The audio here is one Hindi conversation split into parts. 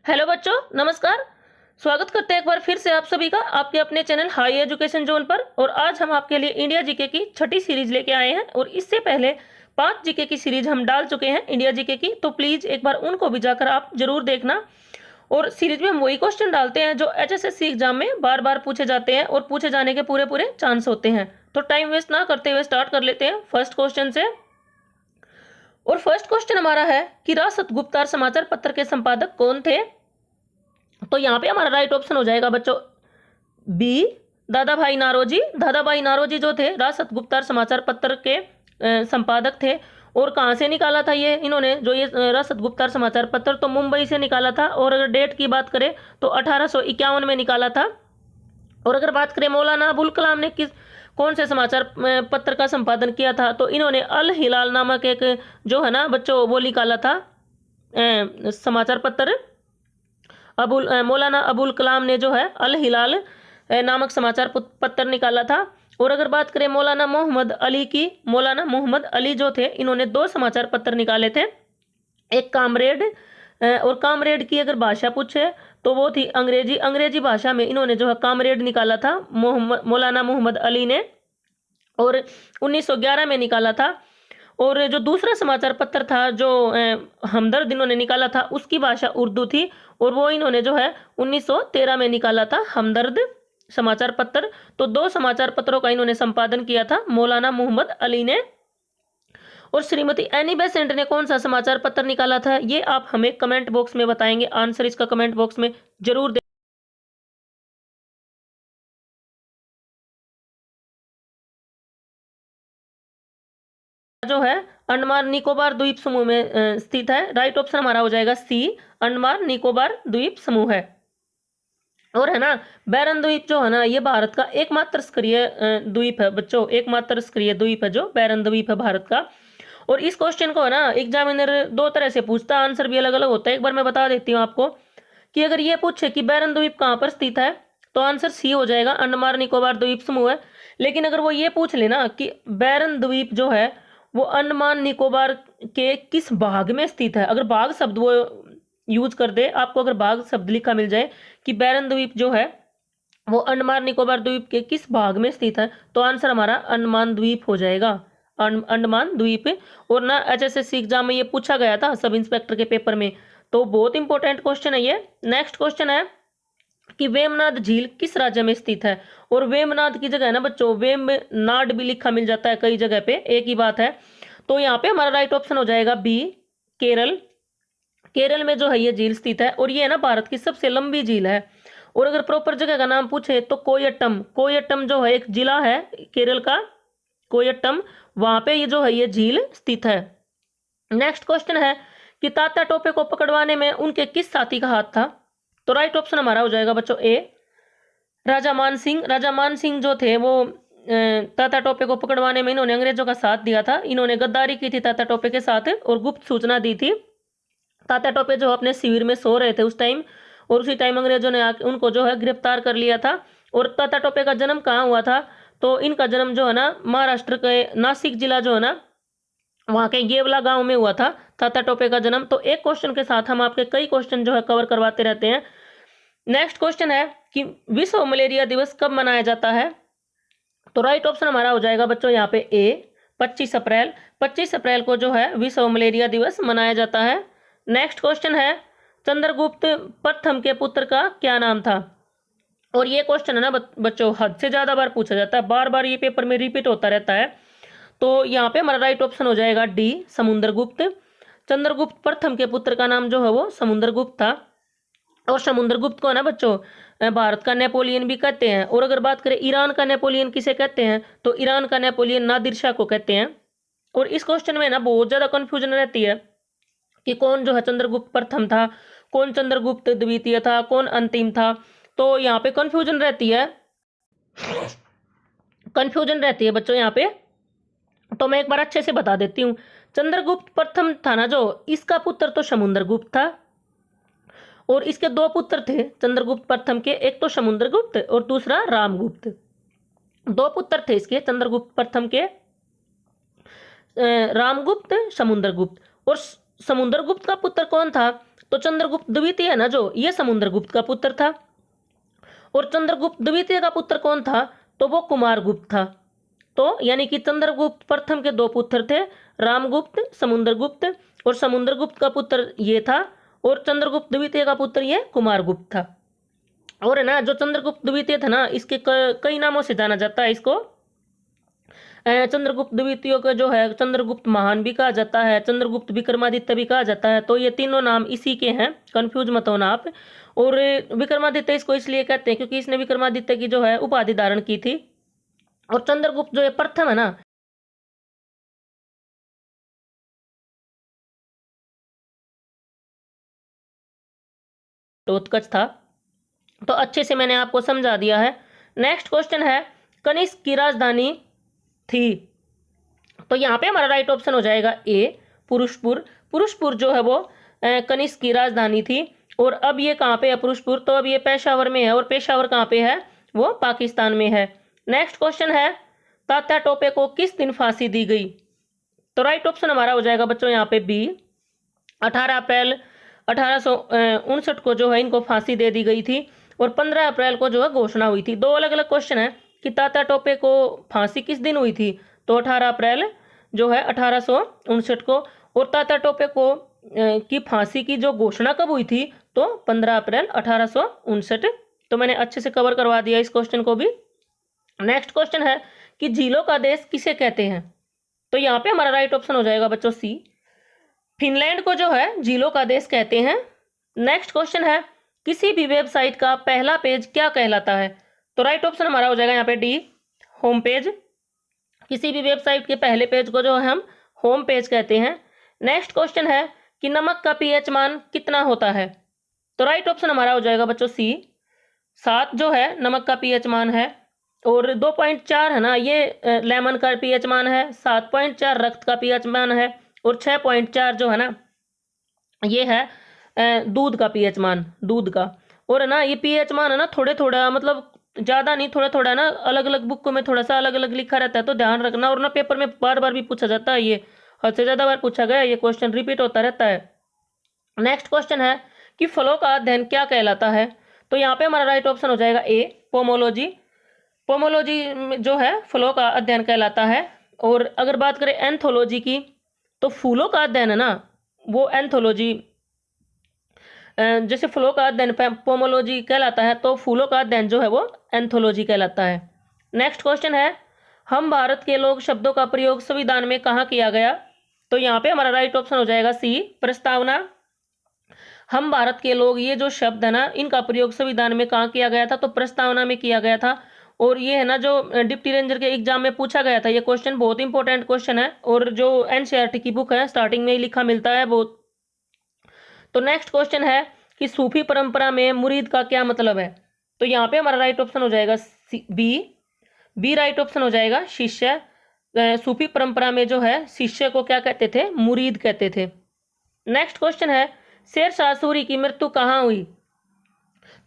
हेलो बच्चों, नमस्कार। स्वागत करते हैं एक बार फिर से आप सभी का आपके अपने चैनल हाई एजुकेशन जोन पर। और आज हम आपके लिए इंडिया जीके की छठी सीरीज लेके आए हैं। और इससे पहले 5 जीके की सीरीज हम डाल चुके हैं इंडिया जीके की, तो प्लीज एक बार उनको भी जाकर आप जरूर देखना। और सीरीज में हम वही क्वेश्चन डालते हैं जो एचएसएससी एग्जाम में बार बार पूछे जाते हैं और पूछे जाने के पूरे पूरे चांस होते हैं। तो टाइम वेस्ट ना करते हुए स्टार्ट कर लेते हैं फर्स्ट क्वेश्चन से। और फर्स्ट क्वेश्चन हमारा है कि राष्ट्र गुप्तार समाचार पत्र के संपादक कौन थे। तो यहाँ पे हमारा राइट ऑप्शन हो जाएगा बच्चों बी, दादा भाई नारोजी। दादा भाई नारोजी जो थे राष्ट्र गुप्तार समाचार पत्र के संपादक थे। और कहाँ से निकाला था ये इन्होंने, जो ये राष्ट्र गुप्तार समाचार पत्र, तो मुंबई से निकाला था। और अगर डेट की बात करें तो 1851 में निकाला था। और अगर बात करें मौलाना अबुल कलाम ने कौन से समाचार पत्र का संपादन किया था, तो इन्होंने अल हिलाल नामक एक जो है ना बच्चों वो निकाला था समाचार पत्र। मौलाना अबुल कलाम ने जो है अल हिलाल नामक समाचार पत्र निकाला था। और अगर बात करें मौलाना मोहम्मद अली की, मौलाना मोहम्मद अली जो थे इन्होंने 2 समाचार पत्र निकाले थे। एक कामरेड, और कामरेड की अगर भाषा पूछे तो वो थी अंग्रेजी। अंग्रेजी भाषा में इन्होंने जो है कामरेड निकाला था मौलाना मोहम्मद अली ने, और 1911 में निकाला था। और जो दूसरा समाचार पत्र था जो हमदर्द इन्होंने निकाला था, उसकी भाषा उर्दू थी। और वो इन्होंने जो है 1913 में निकाला था हमदर्द समाचार पत्र। तो 2 समाचार पत्रों का इन्होंने संपादन किया था मौलाना मोहम्मद अली ने। और श्रीमती एनी बेसेंट ने कौन सा समाचार पत्र निकाला था, ये आप हमें कमेंट बॉक्स में बताएंगे। आंसर इसका कमेंट बॉक्स में जरूर दे जो है अंडमान निकोबार द्वीप समूह में स्थित है। राइट ऑप्शन हमारा हो जाएगा सी, अंडमान निकोबार द्वीप समूह है। और है ना बैरन द्वीप जो है ना, ये भारत का एकमात्र सक्रिय द्वीप है बच्चों। एकमात्र सक्रिय द्वीप है जो बैरन द्वीप है भारत का। और इस क्वेश्चन को है ना एग्जामिनर 2 तरह से पूछता है, आंसर भी अलग अलग होता है। एक बार मैं बता देती हूँ आपको कि अगर ये पूछे कि बैरन द्वीप कहाँ पर स्थित है, तो आंसर सी हो जाएगा, अंडमान निकोबार द्वीप समूह है। लेकिन अगर वो ये पूछ लेना कि बैरन द्वीप जो है वो अंडमान निकोबार के किस भाग में स्थित है, अगर भाग शब्द वो यूज कर दे, आपको अगर भाग शब्द लिखा मिल जाए कि बैरन द्वीप जो है वो अंडमान निकोबार द्वीप के किस भाग में स्थित है, तो आंसर हमारा अंडमान द्वीप हो जाएगा, अंडमान द्वीप। और ना एचएसएससी एग्जाम में ये पूछा गया था सब इंस्पेक्टर के पेपर में, तो बहुत इंपॉर्टेंट क्वेश्चन है ये। नेक्स्ट क्वेश्चन है कि वेमनाड झील किस राज्य में स्थित है। और वेमनाड की जगह है ना बच्चों वेमनाड भी लिखा मिल जाता है कई जगह पे, एक ही बात है। तो यहाँ पे हमारा राइट ऑप्शन हो जाएगा बी, केरल। केरल में जो है ये झील स्थित है। और ये है ना भारत की सबसे लंबी झील है। और अगर प्रॉपर जगह का नाम पूछे तो कोयट्टम, कोयट्टम जो है एक जिला है केरल का, कोयट्टम, वहां पे ये जो है ये झील स्थित है। नेक्स्ट क्वेश्चन है कि तात्या टोपे को पकड़वाने में उनके किस साथी का हाथ था। तो राइट ऑप्शन हमारा हो जाएगा बच्चों ए, राजा मान सिंह। राजा मान सिंह जो थे वो तात्या टोपे को पकड़वाने में इन्होंने अंग्रेजों का साथ दिया था। इन्होंने गद्दारी की थी तात्या टोपे के साथ और गुप्त सूचना दी थी। तात्या टोपे जो अपने शिविर में सो रहे थे उस टाइम, और उसी टाइम अंग्रेजों ने उनको जो है गिरफ्तार कर लिया था। और तात्या टोपे का जन्म कहाँ हुआ था, तो इनका जन्म जो है ना महाराष्ट्र के नासिक जिला जो है ना वहाँ के येवला गांव में हुआ था तात्या टोपे का जन्म। तो एक क्वेश्चन के साथ हम आपके कई क्वेश्चन जो है कवर करवाते रहते हैं। नेक्स्ट क्वेश्चन है कि विश्व मलेरिया दिवस कब मनाया जाता है। तो राइट ऑप्शन हमारा हो जाएगा बच्चों यहाँ पे ए, 25 अप्रैल। 25 अप्रैल को जो है विश्व मलेरिया दिवस मनाया जाता है। नेक्स्ट क्वेश्चन है चंद्रगुप्त प्रथम के पुत्र का क्या नाम था। और ये क्वेश्चन है ना बच्चों हद से ज्यादा बार पूछा जाता है, बार बार ये पेपर में रिपीट होता रहता है। तो यहाँ पे हमारा राइट ऑप्शन हो जाएगा डी, समुद्रगुप्त। चंद्रगुप्त प्रथम के पुत्र का नाम जो है वो समुद्रगुप्त था। और समुद्रगुप्त को है ना बच्चों भारत का नेपोलियन भी कहते हैं। और अगर बात करें ईरान का नेपोलियन किसे कहते हैं, तो ईरान का नेपोलियन नादिर शाह को कहते हैं। और इस क्वेश्चन में ना बहुत ज्यादा कंफ्यूजन रहती है कि कौन जो है चंद्रगुप्त प्रथम था, कौन चंद्रगुप्त द्वितीय था, कौन अंतिम था। तो यहाँ पे कंफ्यूजन रहती है, कंफ्यूजन रहती है बच्चों यहाँ पे। तो मैं एक बार अच्छे से बता देती हूँ। चंद्रगुप्त प्रथम था ना जो, इसका पुत्र तो समुद्रगुप्त था। और इसके 2 पुत्र थे चंद्रगुप्त प्रथम के, एक तो समुद्रगुप्त और दूसरा रामगुप्त। 2 पुत्र थे इसके चंद्रगुप्त प्रथम के, रामगुप्त, समुद्रगुप्त। और समुद्रगुप्त का पुत्र कौन था, तो चंद्रगुप्त द्वितीय है ना जो, ये समुद्रगुप्त का पुत्र था। और चंद्रगुप्त द्वितीय का पुत्र कौन था, तो वो कुमारगुप्त था। तो यानी कि चंद्रगुप्त प्रथम के दो पुत्र थे, रामगुप्त, समुद्रगुप्त, और समुद्रगुप्त का पुत्र ये था, और चंद्रगुप्त द्वितीय का पुत्र ये कुमारगुप्त था। और है ना जो चंद्रगुप्त द्वितीय था ना, इसके कई नामों से जाना जाता है इसको। चंद्रगुप्त द्वितीय का जो है चंद्रगुप्त महान भी कहा जाता है, चंद्रगुप्त विक्रमादित्य भी कहा जाता है। तो ये तीनों नाम इसी के हैं, कंफ्यूज मत होना आप। और विक्रमादित्य इसको इसलिए कहते हैं क्योंकि इसने विक्रमादित्य की जो है उपाधि धारण की थी। और चंद्रगुप्त जो है प्रथम है ना, उत्कच था। तो अच्छे से मैंने आपको समझा दिया है। नेक्स्ट क्वेश्चन है, कनिष्क की राजधानी थी। तो यहाँ पे हमारा राइट ऑप्शन हो जाएगा ए, पुरुषपुर। पुरुषपुर जो है वो कनिष्क की राजधानी थी। और अब ये कहाँ पे है पुरुषपुर, तो अब ये पेशावर में है। और पेशावर कहाँ पे है, वो पाकिस्तान में है। नेक्स्ट क्वेश्चन है, तात्या टोपे को किस दिन फांसी दी गई। तो राइट ऑप्शन हमारा हो जाएगा बच्चों यहाँ पे बी, 18 अप्रैल 1859 को जो है इनको फांसी दे दी गई थी। और 15 अप्रैल को जो है घोषणा हुई थी। दो अलग अलग क्वेश्चन है कि तात्या टोपे को फांसी किस दिन हुई थी, तो 18 अप्रैल जो है 1859 को। और तात्या टोपे को की फांसी की जो घोषणा कब हुई थी, तो 15 अप्रैल 1859। तो मैंने अच्छे से कवर करवा दिया इस क्वेश्चन को भी। नेक्स्ट क्वेश्चन है कि झीलों का देश किसे कहते हैं। तो यहाँ पे हमारा राइट ऑप्शन हो जाएगा बच्चों सी, फिनलैंड को जो है झीलों का देश कहते हैं। नेक्स्ट क्वेश्चन है, किसी भी वेबसाइट का पहला पेज क्या कहलाता है। तो राइट ऑप्शन हमारा हो जाएगा यहाँ पे डी, होम पेज। किसी भी वेबसाइट के पहले पेज को जो है हम होम पेज कहते हैं। नेक्स्ट क्वेश्चन है कि नमक का पीएच मान कितना होता है। तो राइट ऑप्शन हमारा हो जाएगा बच्चों सी, 7 जो है नमक का पीएच मान है। और 2.4 है ना ये लेमन का पीएच मान है, 7.4 रक्त का पीएच मान है, और 6.4 जो है ना ये है दूध का पीएच मान, दूध का। और है ना ये पीएच मान है ना थोड़े थोड़ा, मतलब ज़्यादा नहीं, थोड़ा थोड़ा ना, अलग अलग बुक में थोड़ा सा अलग अलग लिखा रहता है, तो ध्यान रखना। और ना पेपर में बार बार भी पूछा जाता है, ये हद से ज़्यादा बार पूछा गया, ये क्वेश्चन रिपीट होता रहता है। नेक्स्ट क्वेश्चन है कि फलों का अध्ययन क्या कहलाता है। तो यहाँ पे हमारा राइट ऑप्शन हो जाएगा ए, पोमोलॉजी। पोमोलॉजी जो है फलों का अध्ययन कहलाता है। और अगर बात करें एंथोलॉजी की, तो फूलों का अध्ययन है ना वो एंथोलॉजी, जैसे फलों का अध्ययन पोमोलॉजी कहलाता है, तो फूलों का अध्ययन जो है वो एंथोलॉजी कहलाता है। नेक्स्ट क्वेश्चन है, हम भारत के लोग शब्दों का प्रयोग संविधान में कहाँ किया गया। तो यहाँ पे हमारा राइट ऑप्शन हो जाएगा सी, प्रस्तावना। हम भारत के लोग, ये जो शब्द है ना इनका प्रयोग संविधान में कहाँ किया गया था, तो प्रस्तावना में किया गया था। और ये है ना जो डिप्टी रेंजर के एग्जाम में पूछा गया था, ये क्वेश्चन बहुत इंपॉर्टेंट क्वेश्चन है। और जो एनसीईआरटी की बुक है स्टार्टिंग में ही लिखा मिलता है बहुत। तो नेक्स्ट क्वेश्चन है कि सूफी परंपरा में मुरीद का क्या मतलब है। तो यहाँ पे हमारा राइट ऑप्शन हो जाएगा बी राइट ऑप्शन हो जाएगा, शिष्य। सूफी परंपरा में जो है शिष्य को क्या कहते थे, मुरीद कहते थे। नेक्स्ट क्वेश्चन है, शेरशाह सूरी की मृत्यु कहाँ हुई।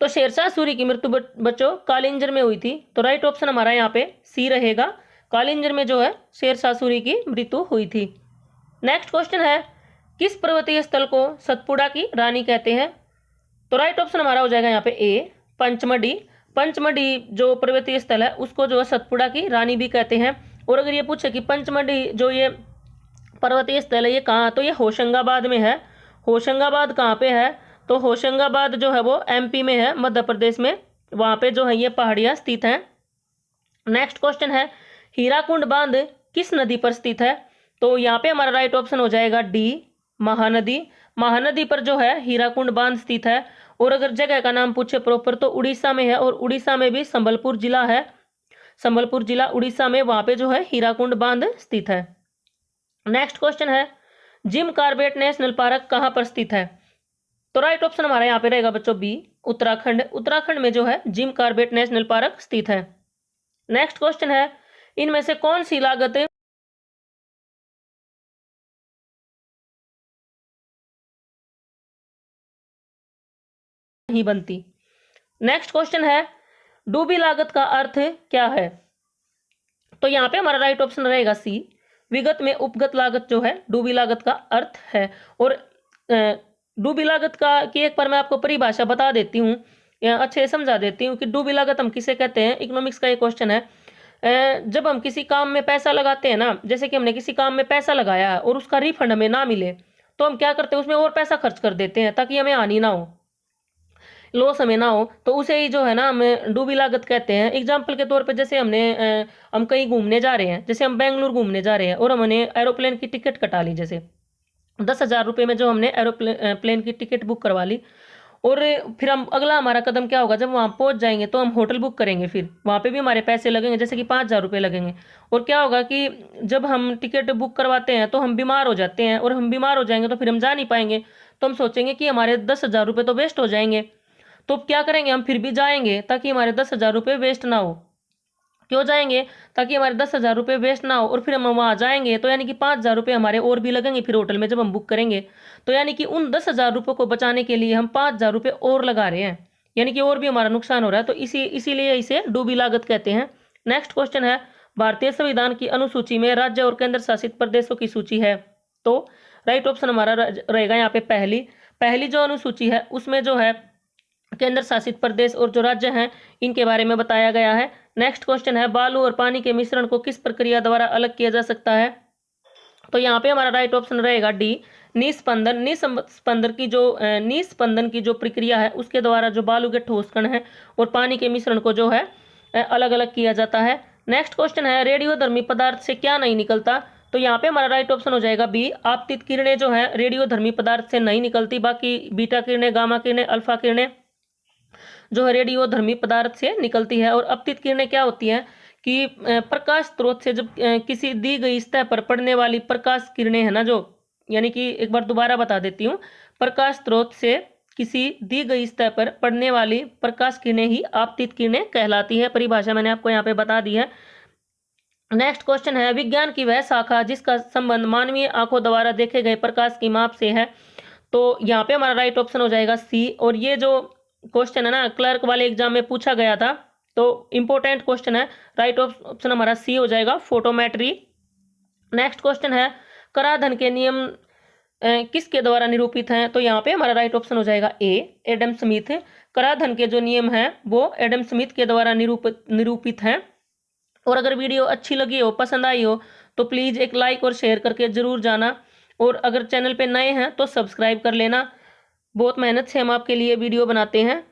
तो शेरशाह सूरी की मृत्यु बच्चों कालिंजर में हुई थी। तो राइट ऑप्शन हमारा यहाँ पे सी रहेगा, कालिंजर में जो है शेरशाह सूरी की मृत्यु हुई थी। नेक्स्ट क्वेश्चन है, किस पर्वतीय स्थल को सतपुड़ा की रानी कहते हैं। तो राइट ऑप्शन हमारा हो जाएगा यहाँ पे ए, पंचमढ़ी। पंचमढ़ी जो पर्वतीय स्थल है उसको जो है सतपुड़ा की रानी भी कहते हैं। और अगर ये पूछे कि पंचमढ़ी जो ये पर्वतीय स्थल है ये कहाँ, तो ये होशंगाबाद में है। होशंगाबाद कहाँ पे है, तो होशंगाबाद जो है वो एमपी में है, मध्य प्रदेश में। वहाँ पे जो है ये पहाड़ियाँ स्थित हैं। नेक्स्ट क्वेश्चन है, हीराकुंड बांध किस नदी पर स्थित है। तो यहाँ पे हमारा राइट ऑप्शन हो जाएगा डी, महानदी। महानदी पर जो है हीराकुंड बांध स्थित है। और अगर जगह का नाम पूछे प्रॉपर, तो उड़ीसा में है। और उड़ीसा में भी संबलपुर जिला है, संबलपुर जिला उड़ीसा में, वहाँ पे जो है हीराकुंड बांध स्थित है। नेक्स्ट क्वेश्चन है, जिम कॉर्बेट नेशनल पार्क कहाँ पर स्थित है। तो राइट ऑप्शन हमारा यहाँ पे रहेगा बच्चों बी, उत्तराखंड। उत्तराखंड में जो है जिम कॉर्बेट नेशनल पार्क स्थित है। नेक्स्ट क्वेश्चन है, इनमें से कौन सी लागत नहीं बनती। नेक्स्ट क्वेश्चन है, डूबी लागत का अर्थ क्या है। तो यहाँ पे हमारा राइट ऑप्शन रहेगा सी, विगत में उपगत लागत जो है डूबी लागत का अर्थ है। और डूबी लागत का की एक बार मैं आपको परिभाषा बता देती हूँ या अच्छे से समझा देती हूँ कि डूबी लागत हम किसे कहते हैं। इकोनॉमिक्स का एक क्वेश्चन है। जब हम किसी काम में पैसा लगाते हैं ना, जैसे कि हमने किसी काम में पैसा लगाया और उसका रिफंड हमें ना मिले, तो हम क्या करते हैं, उसमें और पैसा खर्च कर देते हैं ताकि हमें हानि ना हो, लॉस हमें ना हो। तो उसे ही जो है ना हमें डूबी लागत कहते हैं। एग्जाम्पल के तौर पे जैसे हम कहीं घूमने जा रहे हैं, जैसे हम बेंगलुरु घूमने जा रहे हैं और हमने एरोप्लेन की टिकट कटा ली, जैसे 10,000 रुपये में जो हमने एरोप्लेन की टिकट बुक करवा ली। और फिर हम अगला हमारा कदम क्या होगा, जब वहाँ पहुँच जाएंगे तो हम होटल बुक करेंगे, फिर वहाँ पे भी हमारे पैसे लगेंगे, जैसे कि 5,000 रुपये लगेंगे। और क्या होगा कि जब हम टिकट बुक करवाते हैं तो हम बीमार हो जाते हैं, और हम बीमार हो जाएंगे तो फिर हम जा नहीं पाएंगे। तो हम सोचेंगे कि हमारे 10,000 रुपये तो वेस्ट हो जाएंगे। तो क्या करेंगे, हम फिर भी जाएंगे ताकि हमारे 10,000 रुपये वेस्ट ना हो। क्यों जाएंगे, ताकि हमारे 10,000 रुपये वेस्ट ना हो। और फिर हम वहाँ जाएंगे तो यानी कि 5,000 रुपये हमारे और भी लगेंगे फिर होटल में जब हम बुक करेंगे। तो यानी कि उन 10,000 रुपये को बचाने के लिए हम 5,000 रुपये और लगा रहे हैं, यानी कि और भी हमारा नुकसान हो रहा है। तो इसीलिए इसे डूबी लागत कहते हैं। नेक्स्ट क्वेश्चन है, भारतीय संविधान की अनुसूची में राज्य और केंद्र शासित प्रदेशों की सूची है। तो राइट ऑप्शन हमारा रहेगा यहाँ पे पहली जो अनुसूची है उसमें जो है केंद्र शासित प्रदेश और जो राज्य हैं इनके बारे में बताया गया है। नेक्स्ट क्वेश्चन है, बालू और पानी के मिश्रण को किस प्रक्रिया द्वारा अलग किया जा सकता है। तो यहाँ पे हमारा राइट ऑप्शन रहेगा डी, निस्पंदन। निस्पंदन की जो प्रक्रिया है उसके द्वारा जो बालू के ठोस कण है और पानी के मिश्रण को जो है अलग अलग किया जाता है। नेक्स्ट क्वेश्चन है, रेडियोधर्मी पदार्थ से क्या नहीं निकलता। तो यहाँ पे हमारा राइट ऑप्शन हो जाएगा बी, आपतित किरणें जो है रेडियोधर्मी पदार्थ से नहीं निकलती, बाकी बीटा किरणें, गामा किरणें, अल्फा किरणें जो है रेडियोधर्मी पदार्थ से निकलती है। और अपतित किरणें क्या होती हैं कि प्रकाश स्रोत से जब किसी दी गई सतह पर पड़ने वाली प्रकाश किरणें है ना, जो यानी कि एक बार दोबारा बता देती हूँ, प्रकाश स्रोत से किसी दी गई सतह पर पड़ने वाली प्रकाश किरणें ही आपतित किरणें कहलाती है। परिभाषा मैंने आपको यहाँ पे बता दी है। नेक्स्ट क्वेश्चन है, विज्ञान की वह शाखा जिसका संबंध मानवीय आंखों द्वारा देखे गए प्रकाश की माप से है। तो यहाँ पे हमारा राइट ऑप्शन हो जाएगा सी। और ये जो क्वेश्चन है ना क्लर्क वाले एग्जाम में पूछा गया था, तो इंपॉर्टेंट क्वेश्चन है। राइट ऑप्शन हमारा सी हो जाएगा, फोटोमेट्री। नेक्स्ट क्वेश्चन है, कराधान के नियम किसके द्वारा निरूपित हैं। तो यहाँ पे हमारा राइट ऑप्शन हो जाएगा ए, एडम स्मिथ। कराधान के जो नियम हैं वो एडम स्मिथ के द्वारा निरूपित हैं। और अगर वीडियो अच्छी लगी हो, पसंद आई हो, तो प्लीज़ एक लाइक और शेयर करके जरूर जाना। और अगर चैनल पे नए हैं तो सब्सक्राइब कर लेना। बहुत मेहनत से हम आपके लिए वीडियो बनाते हैं।